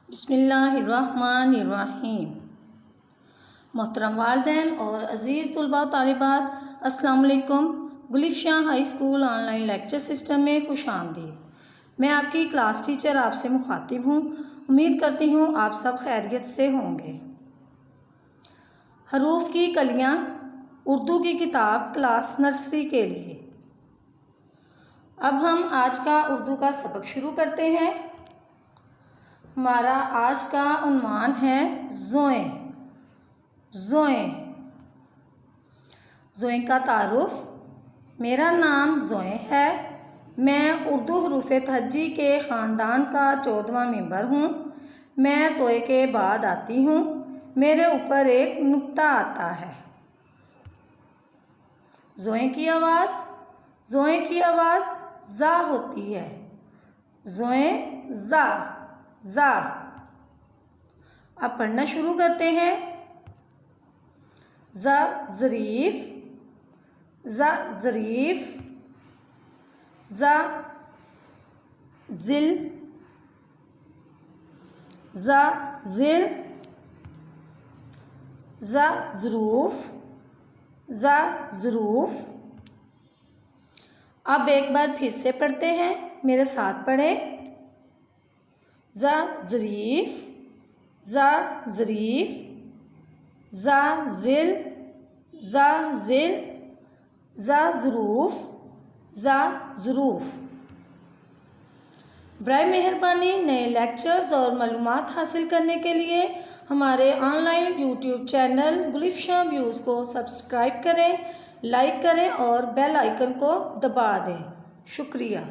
बिस्मिल्लाहिर्रहमानिर्रहीम। मोहतरम वालिदैन और अज़ीज़ तलबा तालिबात, अस्सलाम वालेकुम। Gulifshan high school online lecture system में खुश आमदीद। मैं आपकी क्लास टीचर आपसे मुखातिब हूँ। उम्मीद करती हूँ आप सब खैरियत से होंगे। हरूफ की कलियाँ उर्दू की किताब क्लास नर्सरी के लिए। अब हम आज का उर्दू का सबक शुरू करते हैं। हमारा आज का उन्वान है ज़ोएं। ज़ोएं ज़ोएं का तारुफ। मेरा नाम ज़ोएं है। मैं उर्दू हरूफ तहज्जी के ख़ानदान का 14वां मेंबर हूँ। मैं तोए के बाद आती हूँ। मेरे ऊपर एक नुक्ता आता है। ज़ोएं की आवाज़ ज़ा होती है। ज़ोएं ज़ा। अब पढ़ना शुरू करते हैं। ज़रीफ़ ज़िल ज़रूफ़। अब एक बार फिर से पढ़ते हैं, मेरे साथ पढ़ें। ज़रीफ़ ज़रीफ़ ज़िल ज़रूफ़। बराए मेहरबानी नए लेक्चर्स और मालूमात हासिल करने के लिए हमारे ऑनलाइन यूट्यूब चैनल गुलिफ्शां व्यूज़ को सब्सक्राइब करें, लाइक करें और बेल आइकन को दबा दें। शुक्रिया।